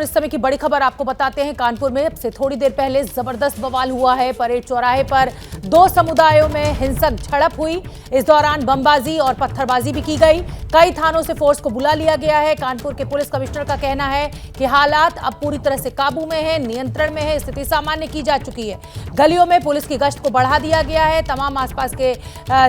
और इस समय की बड़ी खबर आपको बताते हैं। कानपुर में से थोड़ी देर पहले जबरदस्त बवाल हुआ है। परेड चौराहे पर दो समुदायों में हिंसक झड़प हुई। इस दौरान बमबाजी और पत्थरबाजी भी की गई। कई थानों से फोर्स को बुला लिया गया है। कानपुर के पुलिस कमिश्नर का कहना है कि हालात अब पूरी तरह से काबू में है, नियंत्रण में है, स्थिति सामान्य की जा चुकी है। गलियों में पुलिस की गश्त को बढ़ा दिया गया है। तमाम आसपास के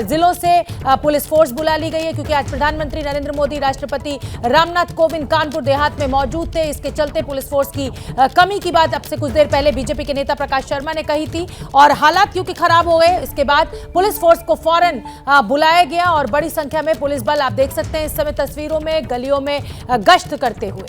जिलों से पुलिस फोर्स बुला ली गई है, क्योंकि आज प्रधानमंत्री नरेंद्र मोदी, राष्ट्रपति रामनाथ कोविंद कानपुर देहात में मौजूद थे। इसके चलते पुलिस फोर्स की कमी की बात अब से कुछ देर पहले बीजेपी के नेता प्रकाश शर्मा ने कही थी। और हालात क्योंकि खराब हो गए, इसके बाद पुलिस फोर्स को फौरन बुलाया गया और बड़ी संख्या में पुलिस बल आप देख सकते हैं इस समय तस्वीरों में गलियों में गश्त करते हुए।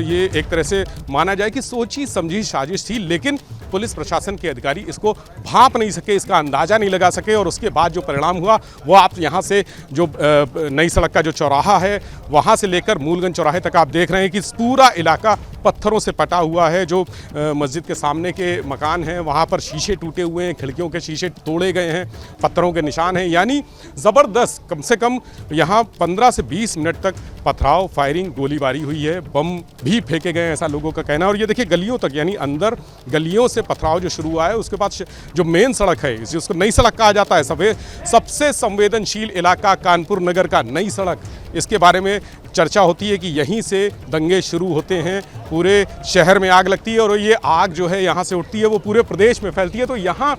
ये एक तरह से माना जाए कि सोची समझी साजिश थी, लेकिन पुलिस प्रशासन के अधिकारी इसको भांप नहीं सके, इसका अंदाज़ा नहीं लगा सके। और उसके बाद जो परिणाम हुआ वो आप यहाँ से जो नई सड़क का जो चौराहा है वहाँ से लेकर मूलगंज चौराहे तक आप देख रहे हैं कि पूरा इलाका पत्थरों से पटा हुआ है। जो मस्जिद के सामने के मकान हैं वहाँ पर शीशे टूटे हुए हैं, खिड़कियों के शीशे तोड़े गए हैं, पत्थरों के निशान हैं। यानी ज़बरदस्त, कम से कम यहाँ 15 से 20 मिनट तक पथराव, फायरिंग, गोलीबारी हुई है, बम भी फेंके गए हैं, ऐसा लोगों का कहना है। और ये देखिए गलियों तक, यानी अंदर गलियों से पथराव जो शुरू हुआ है, उसके बाद जो मेन सड़क है, जिसको नई सड़क कहा जाता है, सबसे संवेदनशील इलाका कानपुर नगर का नई सड़क, इसके बारे में चर्चा होती है कि यहीं से दंगे शुरू होते हैं, पूरे शहर में आग लगती है और ये आग जो है यहाँ से उठती है वो पूरे प्रदेश में फैलती है। तो यहाँ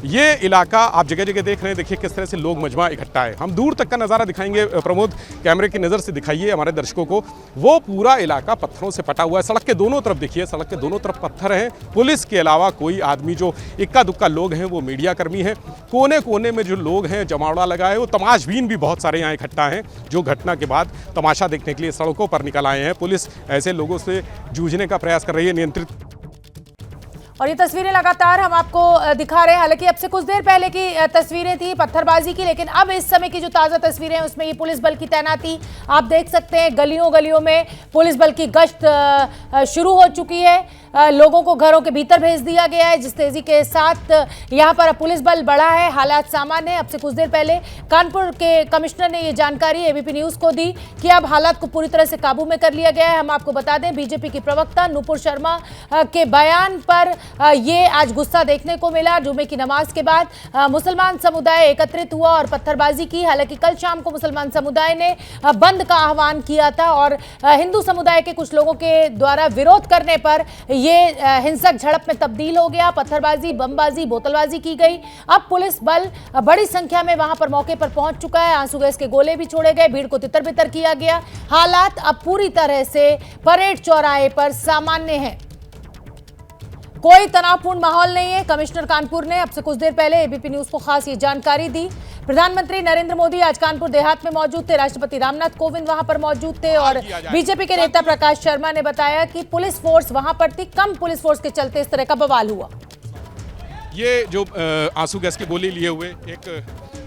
ये इलाका आप जगह जगह देख रहे हैं, देखिए किस तरह से लोग मजमा इकट्ठा है। हम दूर तक का नज़ारा दिखाएंगे, प्रमोद कैमरे की नज़र से दिखाइए हमारे दर्शकों को। वो पूरा इलाका पत्थरों से पटा हुआ है। सड़क के दोनों तरफ देखिए, सड़क के दोनों तरफ पत्थर हैं। पुलिस के अलावा कोई आदमी, जो इक्का दुक्का लोग हैं वो मीडिया कर्मी हैं। कोने कोने में जो लोग हैं जमावड़ा लगाए, वो तमाशबीन भी बहुत सारे यहाँ इकट्ठा हैं, जो घटना के बाद तमाशा देखने के लिए सड़कों पर निकल आए हैं। पुलिस ऐसे लोगों से जूझने का प्रयास कर रही है, नियंत्रित। और ये तस्वीरें लगातार हम आपको दिखा रहे हैं। हालांकि अब से कुछ देर पहले की तस्वीरें थी पत्थरबाजी की, लेकिन अब इस समय की जो ताज़ा तस्वीरें हैं उसमें ये पुलिस बल की तैनाती आप देख सकते हैं। गलियों गलियों में पुलिस बल की गश्त शुरू हो चुकी है। लोगों को घरों के भीतर भेज दिया गया है। जिस तेजी के साथ यहाँ पर पुलिस बल बढ़ा है, हालात सामान्य है। अब से कुछ देर पहले कानपुर के कमिश्नर ने ये जानकारी एबीपी न्यूज़ को दी कि अब हालात को पूरी तरह से काबू में कर लिया गया है। हम आपको बता दें, बीजेपी की प्रवक्ता नुपुर शर्मा के बयान पर ये आज गुस्सा देखने को मिला। जुमे की नमाज के बाद मुसलमान समुदाय एकत्रित हुआ और पत्थरबाजी की। हालांकि कल शाम को मुसलमान समुदाय ने बंद का आह्वान किया था और हिंदू समुदाय के कुछ लोगों के द्वारा विरोध करने पर ये हिंसक झड़प में तब्दील हो गया। पत्थरबाजी, बमबाजी, बोतलबाजी की गई। अब पुलिस बल बड़ी संख्या में वहां पर मौके पर पहुंच चुका है। आंसू गैस के गोले भी छोड़े गए, भीड़ को तितर बितर किया गया। हालात अब पूरी तरह से परेड चौराहे पर सामान्य है, कोई तनावपूर्ण माहौल नहीं है। कमिश्नर कानपुर ने अब से कुछ देर पहले एबीपी न्यूज को खास ये जानकारी दी। प्रधानमंत्री नरेंद्र मोदी आज कानपुर देहात में मौजूद थे, राष्ट्रपति रामनाथ कोविंद वहां पर मौजूद थे और बीजेपी के नेता प्रकाश शर्मा ने बताया कि पुलिस फोर्स वहां पर थी, कम पुलिस फोर्स के चलते इस तरह का बवाल हुआ। ये जो आंसू गैस के गोले लिए हुए एक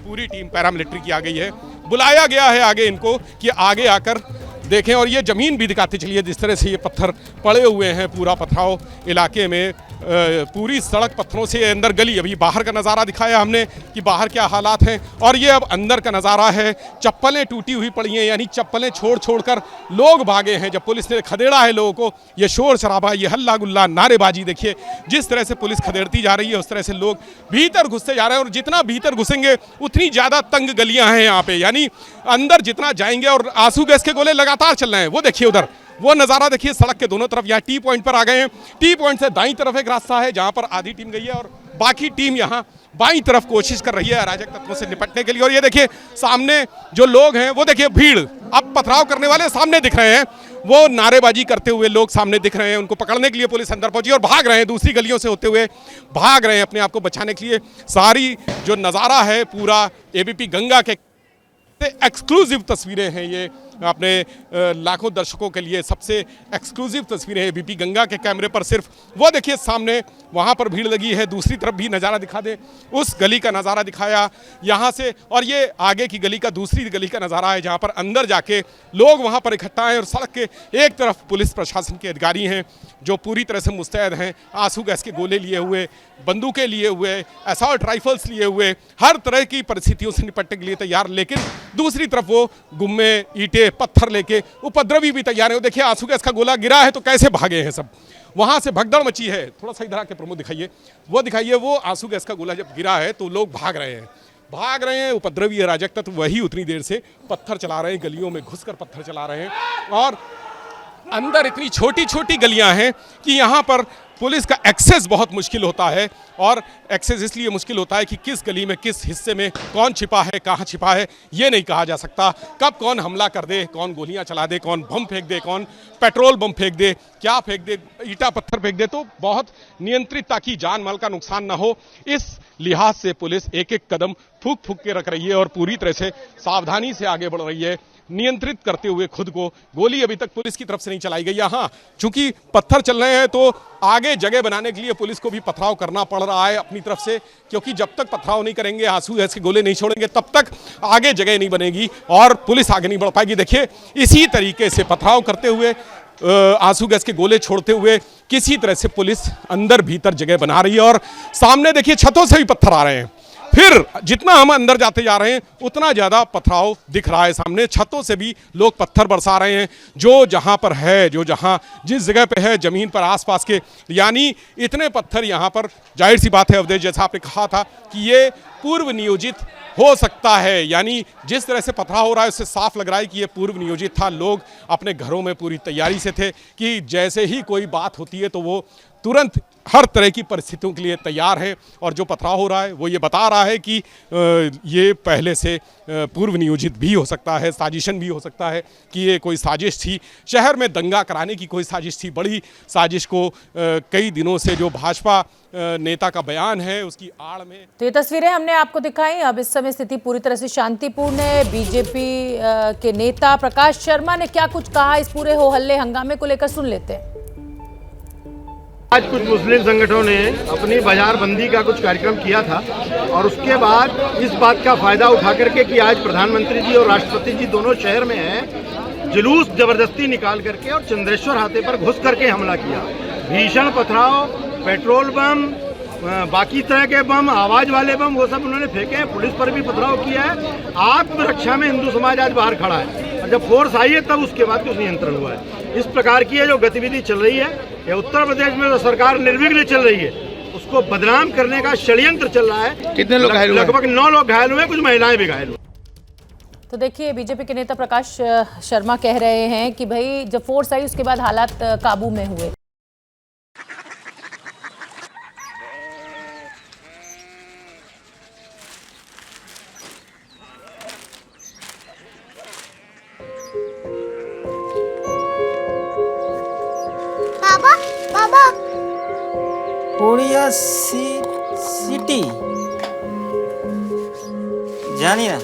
पूरी टीम पैरामिलिट्री की आ गई है। बुलाया गया है आगे इनको कि आगे आकर देखें। और ये ज़मीन भी दिखाते चलिए, जिस तरह से ये पत्थर पड़े हुए हैं, पूरा पथराव इलाके में, पूरी सड़क पत्थरों से, अंदर गली। अभी बाहर का नज़ारा दिखाया हमने कि बाहर क्या हालात हैं, और ये अब अंदर का नज़ारा है। चप्पलें टूटी हुई पड़ी हैं, यानी चप्पलें छोड़ छोड़ कर लोग भागे हैं। जब पुलिस ने खदेड़ा है लोगों को, ये शोर शराबा, ये हल्ला गुल्ला, नारेबाजी, देखिए जिस तरह से पुलिस खदेड़ती जा रही है उस तरह से लोग भीतर घुसते जा रहे हैं। और जितना भीतर घुसेंगे उतनी ज़्यादा तंग गलियाँ हैं यहाँ पे, यानी अंदर जितना जाएंगे। और आंसू गैस के गोले लगातार चल रहे हैं। वो देखिए उधर, वो नज़ारा देखिए सड़क के दोनों तरफ। यहाँ टी पॉइंट पर आ गए हैं। टी पॉइंट से दाईं तरफ एक रास्ता है जहाँ पर आधी टीम गई है और बाकी टीम यहाँ बाईं तरफ कोशिश कर रही है अराजक तत्वों से निपटने के लिए। और ये देखिए सामने जो लोग हैं, वो देखिए भीड़, अब पथराव करने वाले सामने दिख रहे हैं, वो नारेबाजी करते हुए लोग सामने दिख रहे हैं। उनको पकड़ने के लिए पुलिस अंदर पहुंची और भाग रहे हैं, दूसरी गलियों से होते हुए भाग रहे हैं अपने आप को बचाने के लिए। सारी जो नज़ारा है पूरा एबीपी गंगा के एक्सक्लूसिव तस्वीरें हैं ये, अपने लाखों दर्शकों के लिए सबसे एक्सक्लूसिव तस्वीरें हैं एबीपी गंगा के कैमरे पर। सिर्फ वो देखिए सामने वहाँ पर भीड़ लगी है, दूसरी तरफ भी नज़ारा दिखा दे, उस गली का नज़ारा दिखाया यहाँ से। और ये आगे की गली का, दूसरी गली का नज़ारा है जहाँ पर अंदर जाके लोग वहाँ पर इकट्ठा हैं। और सड़क के एक तरफ पुलिस प्रशासन के अधिकारी हैं जो पूरी तरह से मुस्तैद हैं, आंसू गैस के गोले लिए हुए, बंदूकें लिए हुए, असॉल्ट राइफल्स लिए हुए, हर तरह की परिस्थितियों से निपटने के लिए तैयार। लेकिन दूसरी तरफ वो गुम्मे, ईंटें, पत्थर लेके उपद्रवी भी तैयार है। देखिए आंसू गैस का गोला गिरा है तो कैसे भागे हैं सब, वहां से भगदड़ मची है। थोड़ा सा इधर आके प्रमोद दिखाइए, वो दिखाइए, वो आंसू गैस का गोला जब गिरा है तो लोग भाग रहे हैं। उपद्रवी अराजक तत्व वही उतनी देर से पत्थर चला रहे हैं, गलियों में घुसकर पत्थर चला रहे हैं। और अंदर इतनी छोटी छोटी गलियां हैं कि यहाँ पर पुलिस का एक्सेस बहुत मुश्किल होता है। और एक्सेस इसलिए मुश्किल होता है कि किस गली में किस हिस्से में कौन छिपा है, कहाँ छिपा है, ये नहीं कहा जा सकता। कब कौन हमला कर दे, कौन गोलियां चला दे, कौन बम फेंक दे, कौन पेट्रोल बम फेंक दे, क्या फेंक दे, ईटा पत्थर फेंक दे, तो बहुत नियंत्रित ताकि जान माल का नुकसान ना हो, इस लिहाज से पुलिस एक एक कदम फूंक फूंक के रख रही है और पूरी तरह से सावधानी से आगे बढ़ रही है, नियंत्रित करते हुए खुद को। गोली अभी तक पुलिस की तरफ से नहीं चलाई गई है। हाँ, चूंकि पत्थर चल रहे हैं तो आगे जगह बनाने के लिए पुलिस को भी पथराव करना पड़ रहा है अपनी तरफ से, क्योंकि जब तक पथराव नहीं करेंगे, आंसू गैस के गोले नहीं छोड़ेंगे, तब तक आगे जगह नहीं बनेगी और पुलिस आगे नहीं बढ़ पाएगी। देखिए इसी तरीके से पथराव करते हुए, आंसू गैस के गोले छोड़ते हुए किसी तरह से पुलिस अंदर भीतर जगह बना रही है। और सामने देखिए छतों से भी पत्थर आ रहे हैं, फिर जितना हम अंदर जाते जा रहे हैं उतना ज़्यादा पथराव दिख रहा है। सामने छतों से भी लोग पत्थर बरसा रहे हैं, जो जहां पर है, जो जहां जिस जगह पे है ज़मीन पर आसपास के, यानी इतने पत्थर यहां पर, जाहिर सी बात है अवधेश, जैसा आपने कहा था कि ये पूर्व नियोजित हो सकता है। यानी जिस तरह से पथराव हो रहा है उससे साफ लग रहा है कि ये पूर्व नियोजित था। लोग अपने घरों में पूरी तैयारी से थे कि जैसे ही कोई बात होती है तो वो तुरंत हर तरह की परिस्थितियों के लिए तैयार है। और जो पथराव हो रहा है वो ये बता रहा है कि ये पहले से पूर्व नियोजित भी हो सकता है, साजिशन भी हो सकता है कि ये कोई साजिश थी, शहर में दंगा कराने की कोई साजिश थी। बड़ी साजिश को कई दिनों से जो भाजपा नेता का बयान है उसकी आड़ में। तो ये तस्वीरें हमने आपको दिखाई। अब इस समय स्थिति पूरी तरह से शांतिपूर्ण है। बीजेपी के नेता प्रकाश शर्मा ने क्या कुछ कहा इस पूरे हो हल्ले हंगामे को लेकर, सुन लेते हैं। आज कुछ मुस्लिम संगठनों ने अपनी बाजार बंदी का कुछ कार्यक्रम किया था और उसके बाद इस बात का फायदा उठा करके कि आज प्रधानमंत्री जी और राष्ट्रपति जी दोनों शहर में हैं, जुलूस जबरदस्ती निकाल करके और चंद्रेश्वर हाथे पर घुस करके हमला किया। भीषण पथराव, पेट्रोल बम, बाकी तरह के बम, आवाज वाले बम, वो सब उन्होंने फेंके हैं। पुलिस पर भी पथराव किया है। आत्मरक्षा में हिंदू समाज आज बाहर खड़ा है और जब फोर्स आई है तब उसके बाद कुछ नियंत्रण हुआ है। इस प्रकार की जो गतिविधि चल रही है, ये उत्तर प्रदेश में जो सरकार निर्विघ्न चल रही है उसको बदनाम करने का षड्यंत्र चल रहा है। कितने लोग घायल हुए? लगभग 9 लोग घायल हुए, कुछ महिलाएं भी घायल हुई। तो देखिए बीजेपी के नेता प्रकाश शर्मा कह रहे हैं कि भाई जब फोर्स आई उसके बाद हालात काबू में हुए। बाबा बाबा कोरिया सिटी जानी ना।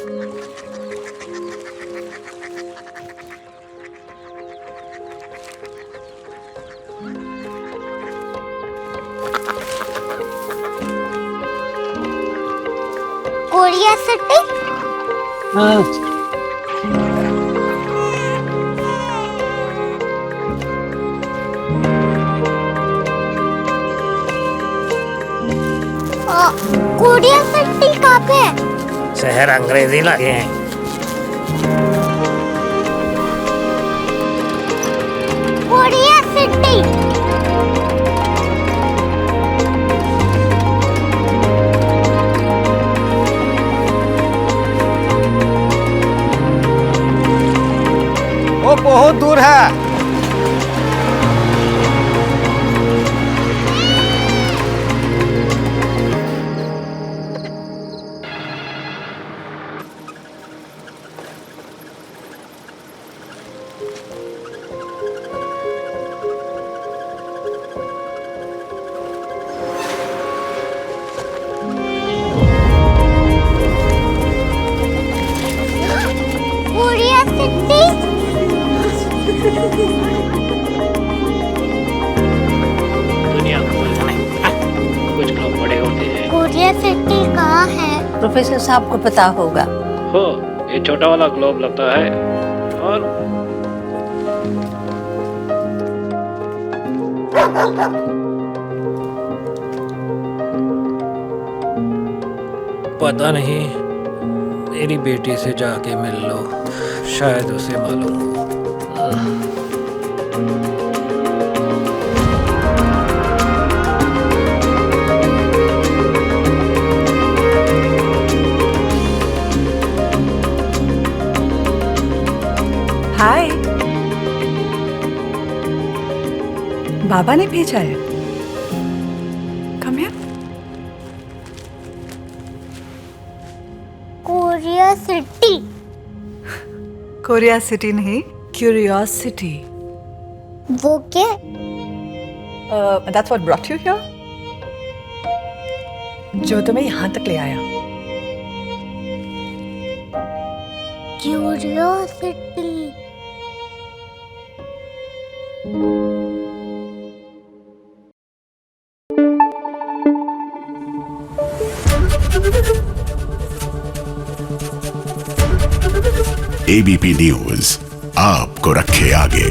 कोरिया सिटी कोरिया सिटी कहाँ पे है? शहर अंग्रेजी लगे हैं। कोरिया सिटी वो बहुत दूर है। कोरिया सिटी दुनिया को बोलना है, कुछ लोग बड़े होते हैं। कोरिया सिटी कहाँ है? प्रोफेसर साहब को पता होगा। हो, ये छोटा वाला ग्लोब लगता है और पता नहीं, मेरी बेटी से जाके मिल लो। शायद उसे मालूम हो। हाय, बाबा ने भेजा है। Come here. Korea city. Korea city नहीं, क्यूरियोसिटी। वो क्या? That's what brought you here. जो तुम्हें यहाँ तक ले आया। क्यूरियोसिटी। एबीपी न्यूज आपको रखे आगे।